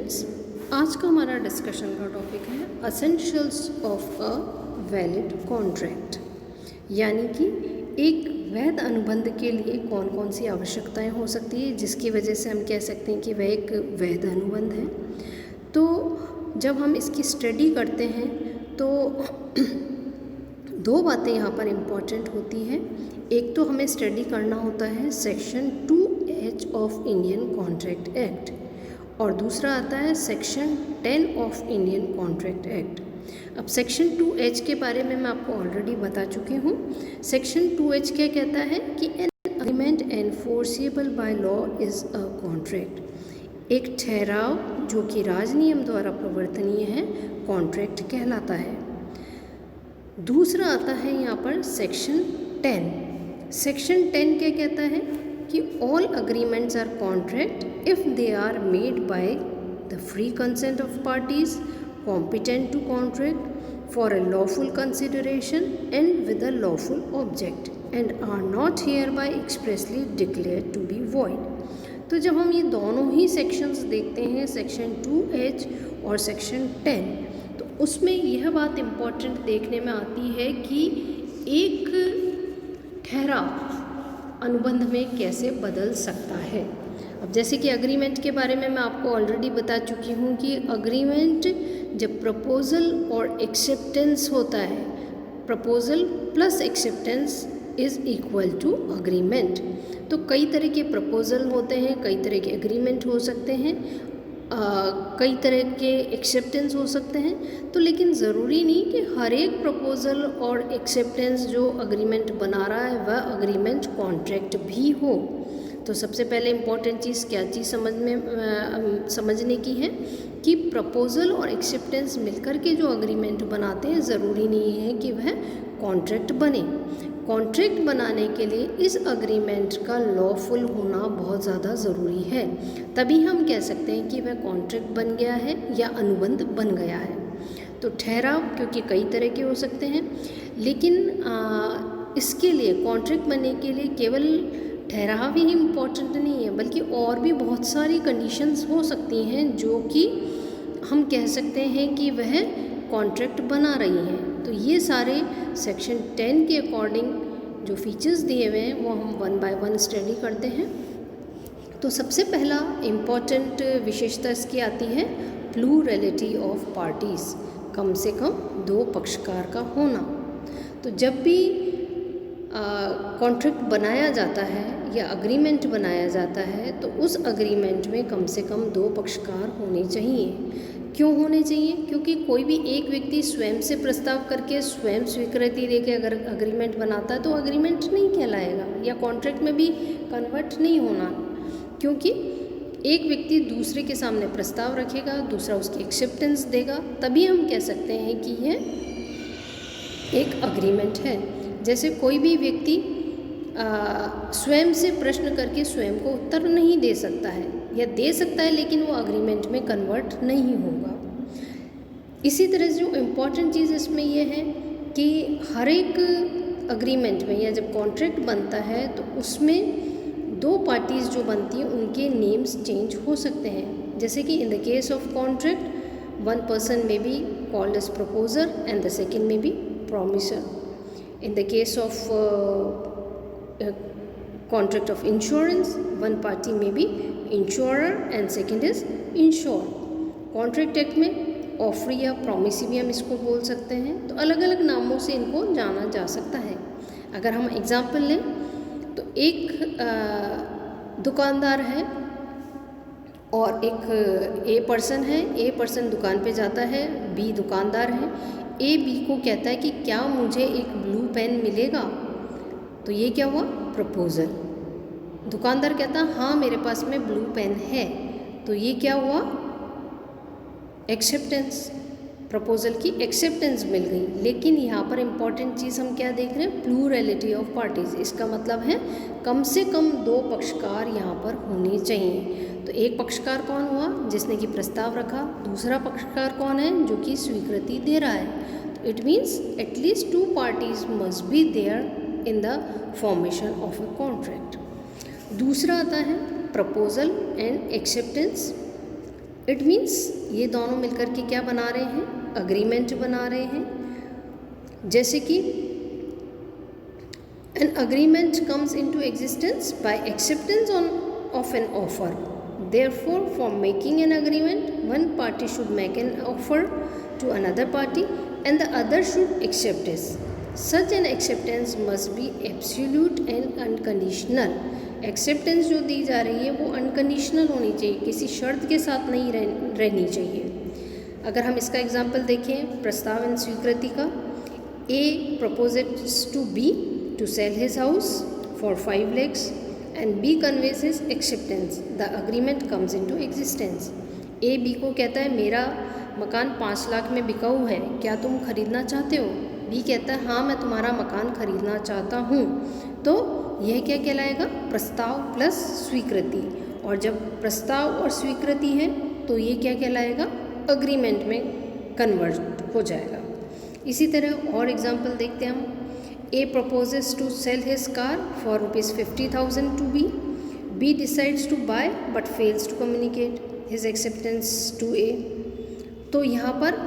Students, आज का हमारा डिस्कशन का टॉपिक है essentials of a valid contract, यानी कि एक वैध अनुबंध के लिए कौन कौन सी आवश्यकताएं हो सकती है जिसकी वजह से हम कह सकते हैं कि वह एक वैध अनुबंध है। तो जब हम इसकी स्टडी करते हैं तो दो बातें यहाँ पर इम्पॉर्टेंट होती हैं। एक तो हमें स्टडी करना होता है section 2H of Indian contract act और दूसरा आता है section 10 of Indian contract act. अब सेक्शन 2H के बारे में मैं आपको ऑलरेडी बता चुकी हूँ। सेक्शन 2H क्या कहता है कि an agreement enforceable by law is a contract, एक ठहराव जो कि राजनियम द्वारा प्रवर्तनीय है कॉन्ट्रैक्ट कहलाता है। दूसरा आता है यहाँ पर सेक्शन 10। सेक्शन 10 क्या कहता है कि all agreements are contract if they are made by the free consent of parties competent to contract for a lawful consideration and with a lawful object and are not hereby expressly declared to be void. तो जब हम ये दोनों ही sections देखते हैं, section 2H और section 10, तो उसमें यह बात इम्पॉर्टेंट देखने में आती है कि एक ठहराव अनुबंध में कैसे बदल सकता है। अब जैसे कि अग्रीमेंट के बारे में मैं आपको ऑलरेडी बता चुकी हूँ कि अग्रीमेंट जब प्रपोजल और एक्सेप्टेंस होता है, proposal plus acceptance is equal to agreement. तो कई तरह के प्रपोजल होते हैं, कई तरह के अग्रीमेंट हो सकते हैं, कई तरह के एक्सेप्टेंस हो सकते हैं। तो लेकिन ज़रूरी नहीं कि हर एक प्रपोजल और एक्सेप्टेंस जो अग्रीमेंट बना रहा है वह अग्रीमेंट कॉन्ट्रैक्ट भी हो। तो सबसे पहले इम्पॉर्टेंट चीज़ क्या चीज़ समझने की है कि प्रपोजल और एक्सेप्टेंस मिलकर के जो अग्रीमेंट बनाते हैं ज़रूरी नहीं है कि वह कॉन्ट्रैक्ट बने। कॉन्ट्रैक्ट बनाने के लिए इस अग्रीमेंट का लॉफुल होना बहुत ज़्यादा ज़रूरी है, तभी हम कह सकते हैं कि वह कॉन्ट्रैक्ट बन गया है या अनुबंध बन गया है। तो ठहराव क्योंकि कई तरह के हो सकते हैं, लेकिन इसके लिए कॉन्ट्रैक्ट बनने के लिए केवल ठहराव ही इम्पोर्टेंट नहीं है, बल्कि और भी बहुत सारी कंडीशंस हो सकती हैं जो कि हम कह सकते हैं कि वह कॉन्ट्रैक्ट बना रही हैं। तो ये सारे सेक्शन 10 के अकॉर्डिंग जो फीचर्स दिए हुए हैं वो हम 1 बाय 1 स्टडी करते हैं। तो सबसे पहला इम्पॉर्टेंट विशेषता इसकी आती है प्लूरैलिटी ऑफ पार्टीज़, कम से कम दो पक्षकार का होना। तो जब भी कॉन्ट्रैक्ट बनाया जाता है या अग्रीमेंट बनाया जाता है तो उस अग्रीमेंट में कम से कम दो पक्षकार होने चाहिए। क्यों होने चाहिए? क्योंकि कोई भी एक व्यक्ति स्वयं से प्रस्ताव करके स्वयं स्वीकृति देके अगर अग्रीमेंट बनाता है तो अग्रीमेंट नहीं कहलाएगा या कॉन्ट्रैक्ट में भी कन्वर्ट नहीं होना, क्योंकि एक व्यक्ति दूसरे के सामने प्रस्ताव रखेगा, दूसरा उसकी एक्सेप्टेंस देगा, तभी हम कह सकते हैं कि यह एक अग्रीमेंट है। जैसे कोई भी व्यक्ति स्वयं से प्रश्न करके स्वयं को उत्तर नहीं दे सकता है या दे सकता है, लेकिन वो अग्रीमेंट में कन्वर्ट नहीं होगा। इसी तरह से जो इम्पॉर्टेंट चीज़ इसमें ये है कि हर एक अग्रीमेंट में या जब कॉन्ट्रैक्ट बनता है तो उसमें दो पार्टीज़ जो बनती हैं उनके नेम्स चेंज हो सकते हैं। जैसे कि in the case of contract one person may be called as proposer and the second may be promisor. In the case of contract of insurance, one party may be insurer and second is insured. Contract Act में offeree या promisee भी हम इसको बोल सकते हैं। तो अलग अलग नामों से इनको जाना जा सकता है। अगर हम एग्जाम्पल लें तो एक दुकानदार है और एक ए पर्सन है। ए पर्सन दुकान पे जाता है, बी दुकानदार है। ए बी को कहता है कि क्या मुझे एक ब्लू पेन मिलेगा? तो ये क्या हुआ? प्रपोजल। दुकानदार कहता है हाँ मेरे पास में ब्लू पेन है, तो ये क्या हुआ? एक्सेप्टेंस। प्रपोजल की एक्सेप्टेंस मिल गई। लेकिन यहाँ पर इम्पॉर्टेंट चीज़ हम क्या देख रहे हैं? Plurality of parties. इसका मतलब है कम से कम दो पक्षकार यहाँ पर होने चाहिए। तो एक पक्षकार कौन हुआ? जिसने कि प्रस्ताव रखा। दूसरा पक्षकार कौन है? जो कि स्वीकृति दे रहा है। तो it means at least 2 parties must be there in the formation of a contract. दूसरा आता है proposal and acceptance. It means ये दोनों मिलकर के क्या बना रहे हैं, अग्रीमेंट बना रहे हैं। जैसे कि an agreement comes into existence by acceptance of an offer. Therefore, for making an agreement, one party should make an offer to another party and the other should accept it. Such an acceptance must be absolute and unconditional. Acceptance जो दी जा रही है वो unconditional होनी चाहिए, किसी शर्त के साथ नहीं रहनी चाहिए। अगर हम इसका एग्जाम्पल देखें प्रस्ताव एवं स्वीकृति का, A proposes to B to sell his house for 5 lakhs and B conveys his acceptance. The agreement comes into existence. A B को कहता है मेरा मकान 5 लाख में बिकाऊ है, क्या तुम खरीदना चाहते हो? B कहता है हाँ मैं तुम्हारा मकान खरीदना चाहता हूँ। तो यह क्या कहलाएगा, प्रस्ताव प्लस स्वीकृति। और जब प्रस्ताव और स्वीकृति है तो ये क्या कहलाएगा, अग्रीमेंट में कन्वर्ट हो जाएगा। इसी तरह और एग्जाम्पल देखते हैं हम। A proposes to sell his car for rupees 50,000 to B. B decides to buy but fails to communicate his acceptance to A. तो यहाँ पर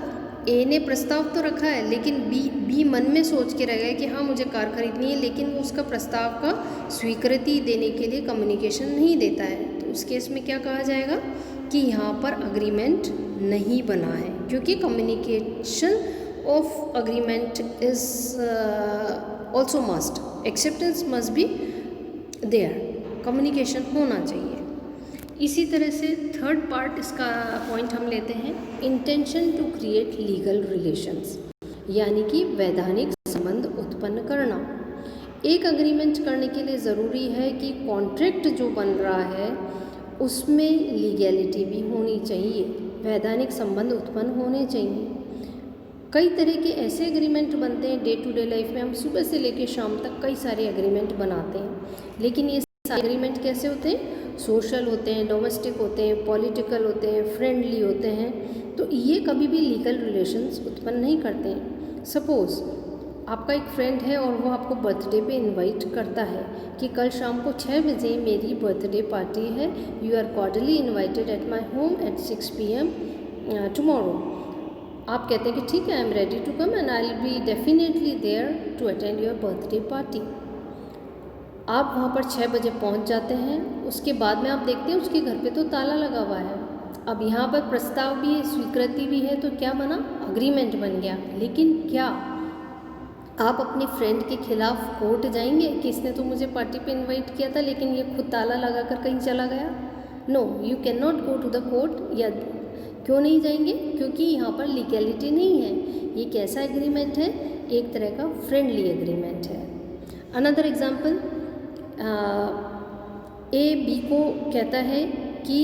A ने प्रस्ताव तो रखा है लेकिन B मन में सोच के रह गया कि हाँ मुझे कार खरीदनी है, लेकिन वो उसका प्रस्ताव का स्वीकृति देने के लिए कम्युनिकेशन नहीं देता है। तो उस केस में क्या कहा जाएगा कि यहाँ पर अग्रीमेंट नहीं बना है, क्योंकि communication of agreement is also must. Acceptance must be there. communication होना चाहिए। इसी तरह से थर्ड पार्ट इसका पॉइंट हम लेते हैं, intention to create legal relations, यानी कि वैधानिक संबंध उत्पन्न करना। एक अग्रीमेंट करने के लिए ज़रूरी है कि कॉन्ट्रैक्ट जो बन रहा है उसमें लीगैलिटी भी होनी चाहिए, वैधानिक संबंध उत्पन्न होने चाहिए। कई तरह के ऐसे एग्रीमेंट बनते हैं डे टू डे लाइफ में, हम सुबह से लेकर शाम तक कई सारे एग्रीमेंट बनाते हैं, लेकिन ये सारे एग्रीमेंट कैसे होते हैं, सोशल होते हैं, डोमेस्टिक होते हैं, पॉलिटिकल होते हैं, फ्रेंडली होते हैं। तो ये कभी भी लीगल रिलेशंस उत्पन्न नहीं करते हैं। सपोज़ आपका एक फ्रेंड है और वो आपको बर्थडे पे इनवाइट करता है कि कल शाम को 6 बजे मेरी बर्थडे पार्टी है, you are cordially invited at my home at 6 PM tomorrow. आप कहते हैं कि ठीक है, I am ready to come and I will be definitely there to attend your birthday party. आप वहाँ पर 6 बजे पहुँच जाते हैं। उसके बाद में आप देखते हैं उसके घर पे तो ताला लगा हुआ है। अब यहाँ पर प्रस्ताव भी है, स्वीकृति भी है, तो क्या बना, अग्रीमेंट बन गया। लेकिन क्या आप अपने फ्रेंड के खिलाफ कोर्ट जाएंगे कि इसने तो मुझे पार्टी पे इनवाइट किया था लेकिन ये खुद ताला लगा कर कहीं चला गया? No, you can not go to the court. या क्यों नहीं जाएंगे? क्योंकि यहाँ पर लीगैलिटी नहीं है। ये कैसा एग्रीमेंट है? एक तरह का फ्रेंडली एग्रीमेंट है। अनदर एग्जाम्पल, ए बी को कहता है कि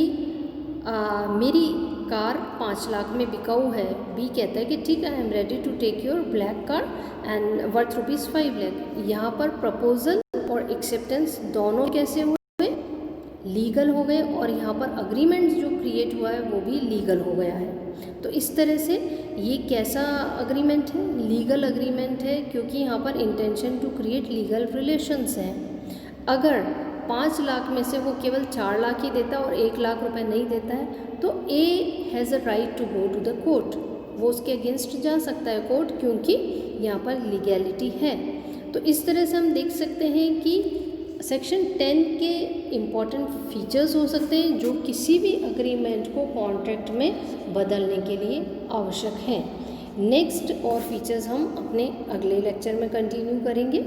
मेरी कार 5 लाख में बिकाऊ है। बी कहता है कि ठीक है, I am ready to take your black car and worth rupees 5 lakh. यहाँ पर प्रपोजल और एक्सेप्टेंस दोनों कैसे हुए? लीगल हो गए, और यहाँ पर अग्रीमेंट जो क्रिएट हुआ है वो भी लीगल हो गया है। तो इस तरह से ये कैसा अग्रीमेंट है? लीगल अग्रीमेंट है, क्योंकि यहाँ पर intention to create legal relations है। अगर 5 लाख में से वो केवल 4 लाख ही देता है और 1 लाख रुपए नहीं देता है तो A has a right to go to the court, वो उसके अगेंस्ट जा सकता है कोर्ट, क्योंकि यहाँ पर लीगैलिटी है। तो इस तरह से हम देख सकते हैं कि सेक्शन 10 के इम्पॉर्टेंट फीचर्स हो सकते हैं जो किसी भी अग्रीमेंट को कॉन्ट्रैक्ट में बदलने के लिए आवश्यक हैं। नेक्स्ट और फीचर्स हम अपने अगले लेक्चर में कंटिन्यू करेंगे।